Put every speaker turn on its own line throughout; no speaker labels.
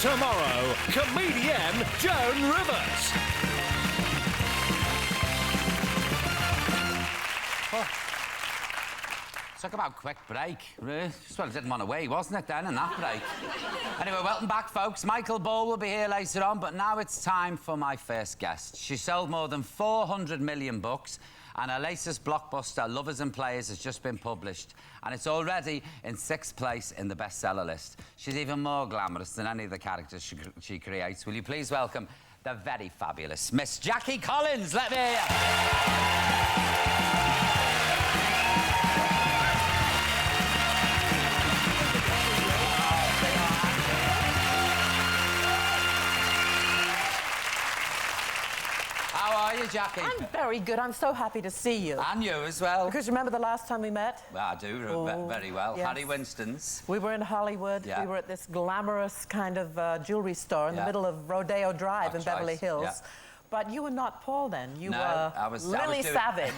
Tomorrow, comedian Joan Rivers.
Talk about quick break. Well, it didn't want to wait, wasn't it, then, in that break? Anyway, welcome back, folks. Michael Ball will be here later on, but now it's time for my first guest. She sold more than 400 million books, and her latest blockbuster, Lovers and Players, has just been published, and it's already in 6th place in the bestseller list. She's even more glamorous than any of the characters she creates. Will you please welcome the very fabulous Miss Jackie Collins? Let me hear you. How are you, Jackie?
I'm very good. I'm so happy to see you.
And you as well.
Because remember the last time we met?
Well, I do very well.
Yes.
Harry Winston's.
We were in Hollywood.
Yeah.
We were at this glamorous kind of jewelry store in the middle of Rodeo Drive in Beverly Hills. Yeah. But you were not Paul then. You were Lily Savage.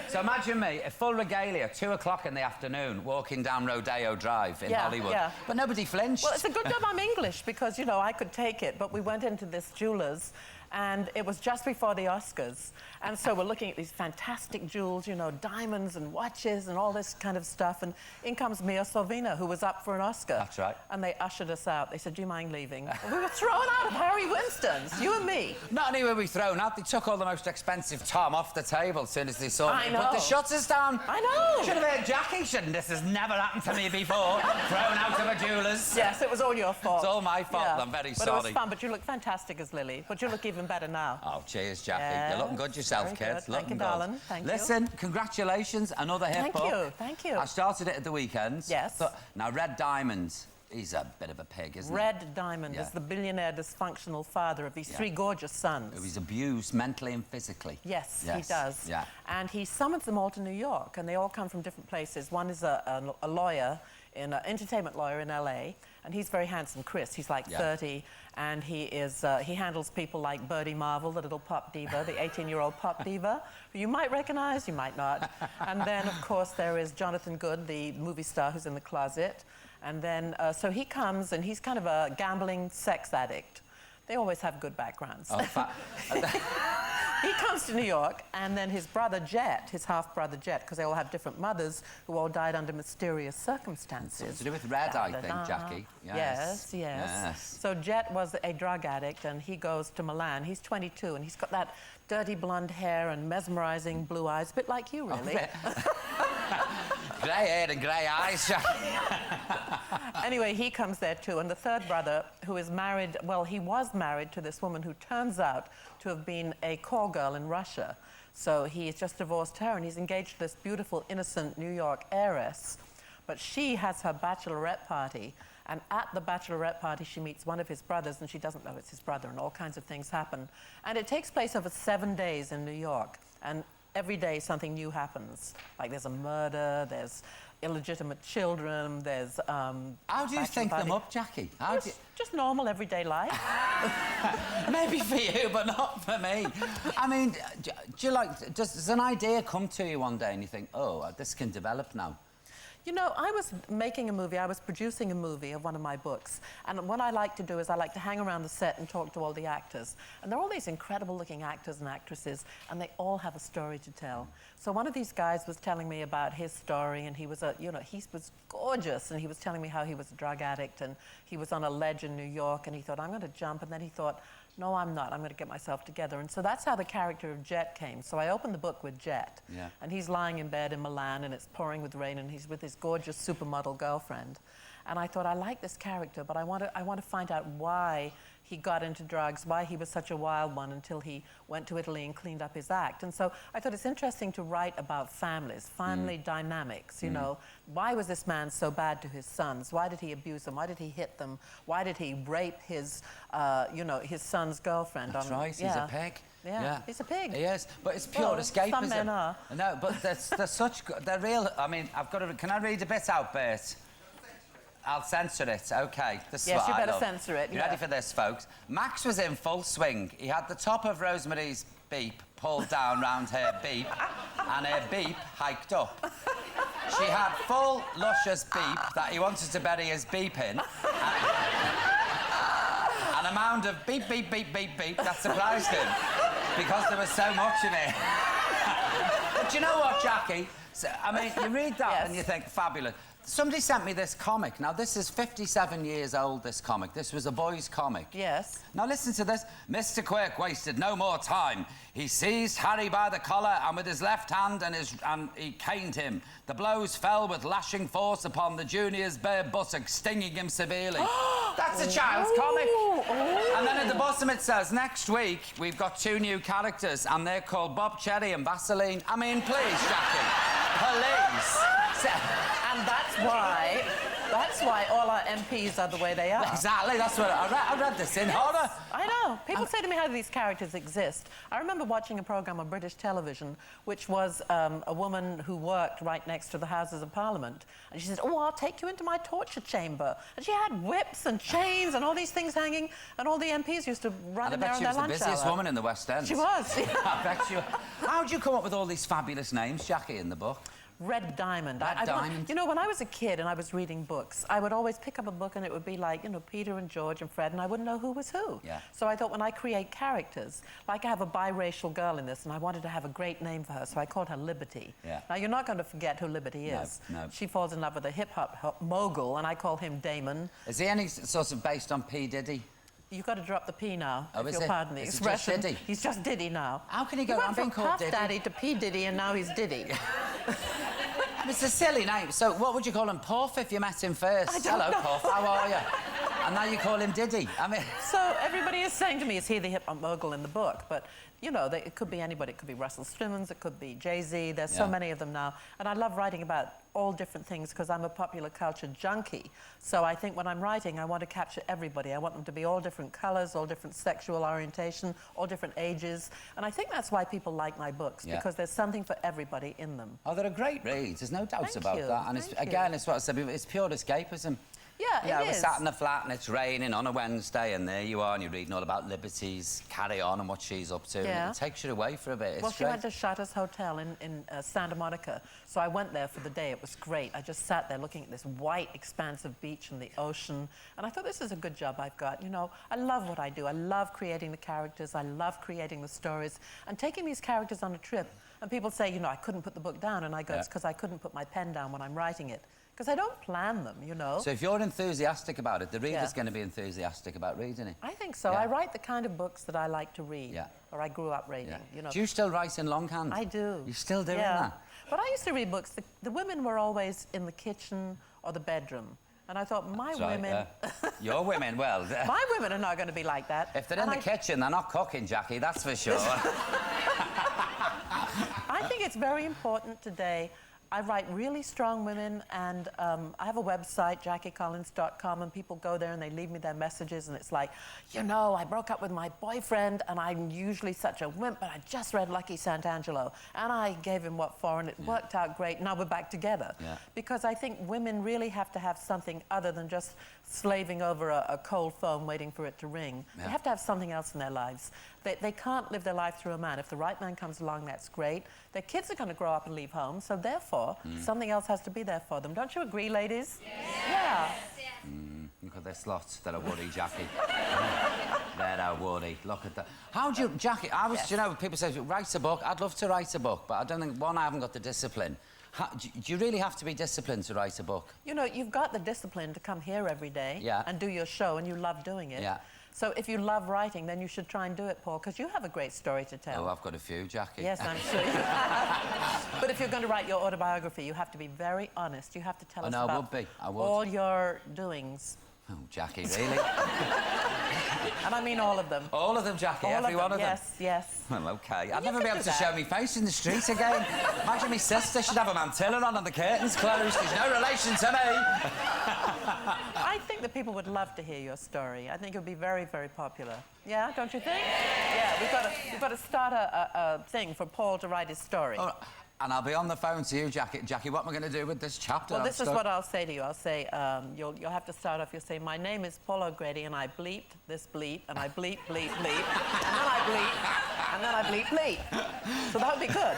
So imagine me, a full regalia, 2 o'clock in the afternoon, walking down Rodeo Drive in Hollywood. Yeah. But nobody flinched.
Well, it's a good job I'm English because, you know, I could take it. But we went into this jeweler's and it was just before the Oscars. And so we're looking at these fantastic jewels, you know, diamonds and watches and all this kind of stuff. And in comes Mia Sorvino, who was up for an Oscar.
That's right.
And they ushered us out. They said, do you mind leaving? And we were thrown out of Harry Winston's, you and me.
Not only were we thrown out, they took all the most expensive Tom off the table as soon as they saw me.
I know.
Put the shutters down.
I know.
Should have heard Jackie, shouldn't this? Has never happened to me before. Thrown out of a jeweller's.
Yes, it was all your fault.
It's all my fault. Yeah. I'm very sorry.
But it was fun, but you look fantastic as Lily. But you look even better now.
Oh, cheers, Jackie.
Yes.
You're looking good yourself, kids.
Thank you, darling. Thank you.
Listen, congratulations, another hit book.
Thank you.
I started it at the weekends.
Yes.
Now, Red Diamond, he's a bit of a pig, isn't he?
Red Diamond is the billionaire dysfunctional father of these 3 gorgeous sons.
Who he's abused mentally and physically.
Yes, he does.
Yeah.
And he summons them all to New York, and they all come from different places. One is a lawyer, an entertainment lawyer in LA, and he's very handsome, Chris. He's like 30, and he handles people like Birdie Marvel, the little pop diva, the 18-year-old pop diva, who you might recognize, you might not. And then, of course, there is Jonathan Good, the movie star who's in the closet. And then, so he comes, and he's kind of a gambling sex addict. They always have good backgrounds.
Oh,
he comes to New York, and then his brother Jet, his half-brother Jet, because they all have different mothers, who all died under mysterious circumstances.
It's to do with Red, I think, Jackie.
Yes. So Jet was a drug addict, and he goes to Milan. He's 22, and he's got that dirty blonde hair and mesmerizing blue eyes, a bit like you, really.
Grey hair and grey eyes, Jackie.
Anyway, he comes there too, and the third brother, who is married, well, he was married to this woman who turns out to have been a call girl in Russia. So he's just divorced her, and he's engaged to this beautiful, innocent New York heiress. But she has her bachelorette party, and at the bachelorette party, she meets one of his brothers, and she doesn't know it's his brother, and all kinds of things happen. And it takes place over 7 days in New York, and every day something new happens. Like there's a murder, there's illegitimate children, there's
How do you think them up, Jackie?
Just normal everyday life.
Maybe for you, but not for me. I mean, do you like, does an idea come to you one day and you think, oh, this can develop now?
You know, I was making a movie, I was producing a movie of one of my books, and what I like to do is I like to hang around the set and talk to all the actors. And there are all these incredible-looking actors and actresses, and they all have a story to tell. So one of these guys was telling me about his story, and he was he was gorgeous, and he was telling me how he was a drug addict, and he was on a ledge in New York, and he thought, I'm going to jump, and then he thought, no, I'm not. I'm going to get myself together. And so that's how the character of Jet came. So I opened the book with Jet, and he's lying in bed in Milan, and it's pouring with rain, and he's with his gorgeous supermodel girlfriend. And I thought, I like this character, but I want to find out why he got into drugs, why he was such a wild one until he went to Italy and cleaned up his act. And so I thought it's interesting to write about families, family dynamics, you know. Why was this man so bad to his sons? Why did he abuse them? Why did he hit them? Why did he rape his, his son's girlfriend?
That's right, he's a pig.
Yeah, he's a pig.
He is, but it's pure escapism.
Some men are.
No, but they're real. I mean, can I read a bit out, Bert? I'll censor it, OK. This
yes, you better censor it.
You ready for this, folks? Max was in full swing. He had the top of Rosemary's beep pulled down round her beep, and her beep hiked up. She had full, luscious beep that he wanted to bury his beep in. sound of beep, beep, beep, beep, beep that surprised him because there was so much of it. But you know what, Jackie? So, I mean, you read that and you think, fabulous. Somebody sent me this comic. Now, this is 57 years old, this comic. This was a boy's comic.
Yes.
Now, listen to this. Mr. Quirk wasted no more time. He seized Harry by the collar and with his left hand and he caned him. The blows fell with lashing force upon the junior's bare buttock, stinging him severely. That's a child's comic.
Oh.
And then at the bottom it says, next week, we've got 2 new characters and they're called Bob Cherry and Vaseline. I mean, please, Jackie. Police.
And that's why all our MPs are the way they are.
Exactly, that's what I read this in horror.
I know. People say to me how these characters exist. I remember watching a programme on British television which was a woman who worked right next to the Houses of Parliament. And she said, oh, I'll take you into my torture chamber. And she had whips and chains and all these things hanging, and all the MPs used to run in there on their lunch hour.
I bet she was the busiest woman in the West End.
She was.
I bet you. How did you come up with all these fabulous names, Jackie, in the book?
Red Diamond.
Red Diamond.
You know, when I was a kid and I was reading books, I would always pick up a book and it would be like, you know, Peter and George and Fred, and I wouldn't know who was who.
Yeah.
So I thought when I create characters, like I have a biracial girl in this, and I wanted to have a great name for her, so I called her Liberty.
Yeah.
Now, you're not going to forget who Liberty is.
No.
She falls in love with a hip-hop mogul, and I call him Damon.
Is he any sort of based on P. Diddy?
You've got to drop the P now,
Oh,
if
is
you'll
it?
pardon the
Is it just
expression.
Diddy?
He's just Diddy now.
How can he go
went
on being
from
called
Puff
Diddy?
Daddy to P. Diddy, and now he's Diddy.
It's a silly name. So what would you call him? Puff if you met him first?
I don't
Hello,
know.
Puff, how are you? And now you call him Diddy. I mean...
So everybody is saying to me, is he the hip-hop mogul in the book? But, you know, it could be anybody. It could be Russell Simmons, it could be Jay-Z. There's so many of them now. And I love writing about all different things because I'm a popular culture junkie. So I think when I'm writing, I want to capture everybody. I want them to be all different colours, all different sexual orientation, all different ages. And I think that's why people like my books, because there's something for everybody in them.
Oh, they're a great read. There's no doubt
Thank
about
you.
that. And it's, again, it's what I said, it's pure escapism.
Yeah, it
we're
is.
sat in the flat and it's raining on a Wednesday and there you are and you're reading all about Liberty's Carry On and what she's up to.
Yeah.
And it takes you away for a bit.
Well, she went to Shutters Hotel in Santa Monica, so I went there for the day. It was great. I just sat there looking at this white, expansive beach and the ocean, and I thought, this is a good job I've got. You know, I love what I do. I love creating the characters. I love creating the stories and taking these characters on a trip. And people say, you know, I couldn't put the book down, and I go, it's because I couldn't put my pen down when I'm writing it. Because I don't plan them, you know.
So if you're enthusiastic about it, the reader's going to be enthusiastic about reading it.
I think so. I write the kind of books that I like to read, or I grew up reading, you know.
Do you still write in longhand?
I do.
You're still doing that?
But I used to read books. The women were always in the kitchen or the bedroom. And I thought, my women...
Your women, well...
My women are not going to be like that.
If they're in the kitchen, they're not cooking, Jackie, that's for sure.
I think it's very important today. I write really strong women, and I have a website, JackieCollins.com, and people go there and they leave me their messages, and it's like, you know, I broke up with my boyfriend, and I'm usually such a wimp, but I just read Lucky Santangelo, and I gave him what for, and it worked out great. Now we're back together. Because I think women really have to have something other than just slaving over a cold phone waiting for it to ring. They have to have something else in their lives. They can't live their life through a man. If the right man comes along, that's great. Their kids are going to grow up and leave home, so therefore, something else has to be there for them. Don't you agree, ladies? Yeah.
Look at this lot. They're a worry, Jackie. They're a worry. Look at that. How do you... Jackie, you know, people say, write a book. I'd love to write a book, but I don't think, one, I haven't got the discipline. Do you really have to be disciplined to write a book? You
know, you've got the discipline to come here every day and do your show, and you love doing it. So if you love writing, then you should try and do it, Paul, because you have a great story to tell.
Oh, I've got a few, Jackie.
Yes, I'm sure you have. But if you're going to write your autobiography, you have to be very honest. You have to tell us about all your doings.
Oh, Jackie, really?
And I mean all of them.
All of them, Jackie? Every one of them?
Yes, yes.
Well, OK. I'd never be able to show me face in the street again. Imagine my sister. She'd have a mantilla on and the curtains closed. There's no relation to me.
I think that people would love to hear your story. I think it would be very, very popular. Yeah, don't you think? Yeah, we've got to start a thing for Paul to write his story.
Oh, and I'll be on the phone to you, Jackie. Jackie, what am I going to do with this chapter?
Well, this is what I'll say to you. I'll say, you'll have to start off, you'll say, my name is Paul O'Grady, and I bleeped this bleep, and I bleep, bleep, bleep, and then I bleep, and then I bleep, bleep. So that would be good.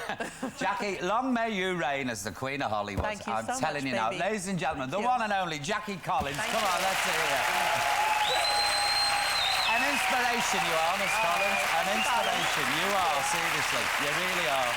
Jackie, long may you reign as the Queen of Hollywood.
Thank you
I'm
so
telling
much,
you now.
baby.
Ladies and gentlemen, the one and only Jackie Collins. Come on, let's hear it. inspiration you are, Miss Collins. An inspiration you are, seriously. You really are.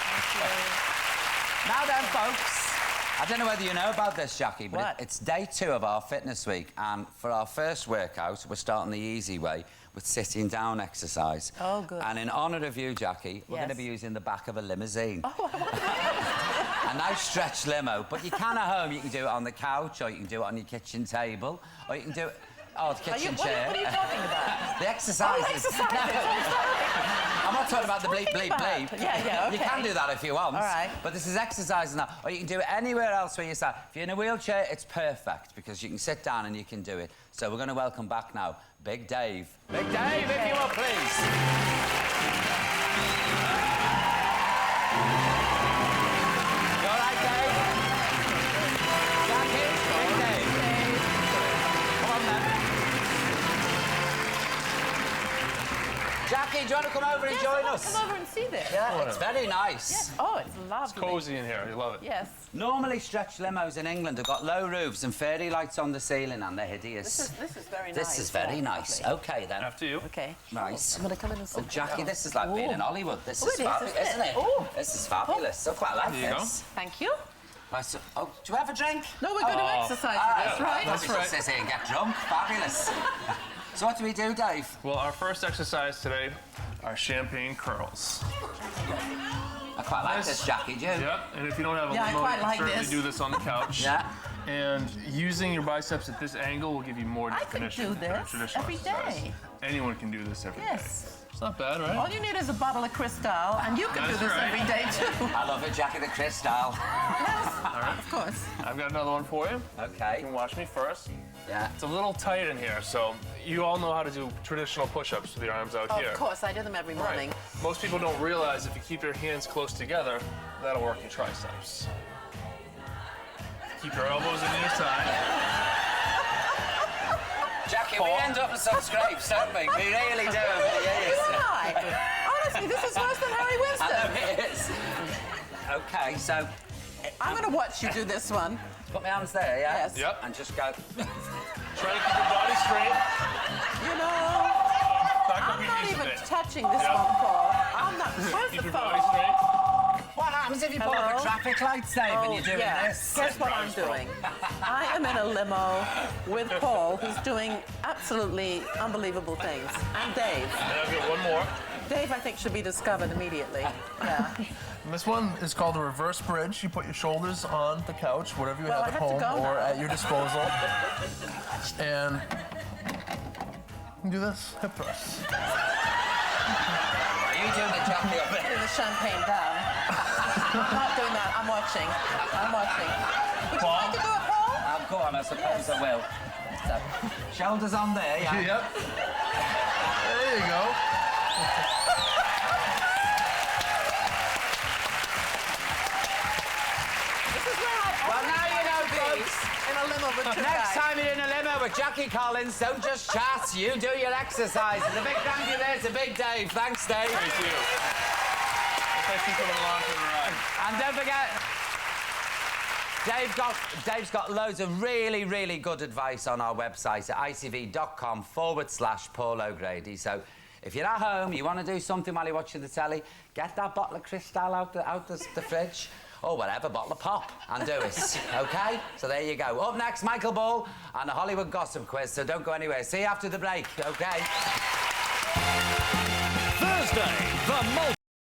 Now then, folks, I don't know whether you know about this, Jackie, but it's day 2 of our fitness week, and for our first workout, we're starting the easy way with sitting down exercise.
Oh, good.
And in honour of you, Jackie, we're going to be using the back of a limousine.
Oh, I want that.
A nice stretch limo, but you can at home. You can do it on the couch, or you can do it on your kitchen table, or you can do it... Oh, the kitchen chair.
What are you talking about?
The exercises.
Oh, exercises.
I'm not talking about the bleep, bleep, bleep.
Yeah, okay.
You can do that if you want.
All right.
But this is exercising now. Or you can do it anywhere else where you sit. If you're in a wheelchair, it's perfect because you can sit down and you can do it. So we're going to welcome back now Big Dave. Big Dave, if you will, please. You all right, Dave? Jackie, Big Dave. Come on, then. Jackie, do you want to come over and join us?
Come over and see this.
Yeah, it's very nice.
Yes. Oh, it's lovely.
It's cosy in here. You love it.
Yes.
Normally, stretch limos in England have got low roofs and fairy lights on the ceiling, and they're hideous.
This is very nice.
This is very nice.
Lovely.
OK, then.
After you.
Okay.
Nice.
I'm going to come in and sit.
Oh, Jackie, this is like being in Hollywood. This
Oh,
is
it is,
fabulous,
isn't it?
isn't it?
Oh.
This is fabulous. I quite like
There you
this.
Thank you.
Right, so, oh, do you have a drink?
No, we're going to exercise with this, right?
That's right. Sit here and get drunk. Fabulous. So what do we do, Dave?
Well, our first exercise today are champagne curls.
I quite like this, Jackie, do you?
Yep, and if you don't have a
Yeah, I
limo,
quite
you can
like
certainly
this.
do this on the couch.
Yeah.
And using your biceps at this angle will give you more
I can
definition.
do
than a
this
traditional
every
exercise.
day.
Anyone can do this every day.
Yes.
It's not bad, right?
All you need is a bottle of Cristal, and you can do
That's
this
right.
every day, too.
I love it, Jackie the Crystal.
Of course.
I've got another one for you.
OK.
You can watch me first.
Yeah.
It's a little tight in here, so you all know how to do traditional push-ups with your arms out here.
Of course, I do them every morning.
Right. Most people don't realize if you keep your hands close together, that'll work your triceps. Keep your elbows in your side.
Jackie, we end up in some scrapes, don't we? We really do. Yes.
Honestly, this is worse than Harry
I know
Winston.
it is. OK, so
I'm going to watch you do this one.
put my hands there, yeah?
Yes.
Yep.
And just go.
Try to keep your body straight.
You know,
Back up
I'm
your
not
knees a
even
bit.
touching this
Yeah.
one, Paul. I'm not. Where's
Keep
the
your body
phone?
straight.
What happens if you pull up
Hello?
a traffic light, Dave, and
Oh,
you're doing
yeah.
this?
Guess what I'm doing? I am in a limo with Paul, who's doing absolutely unbelievable things, and Dave.
And I'll get one more.
Dave, I think, should be discovered immediately. Yeah.
And this one is called a reverse bridge. You put your shoulders on the couch, whatever you
Well,
have
I
at
have to
home
go
or
now.
at your disposal. And you can do this hip thrust.
Are you doing the Jackie up there?
Putting the champagne down. I'm not doing that. I'm watching. I'm watching. Would you like to do it, Paul?
Go on, I suppose I will. So, shoulders on there, yeah?
Yep. There you go.
This is where I
Well, now you know, folks.
in a limo with two
Next
guys.
time you're in a limo with Jackie Collins, don't just chat, you do your exercise. And a big thank you there to Big Dave. Thanks, Dave.
Thank you. Thank you for the along for the ride.
And don't forget, Dave's got loads of really, really good advice on our website at itv.com/Paul O'Grady. So if you're at home, you want to do something while you're watching the telly, get that bottle of Cristal out the fridge, or whatever, bottle of pop, and do it, OK? So there you go. Up next, Michael Ball and a Hollywood gossip quiz, so don't go anywhere. See you after the break, OK?
Thursday, the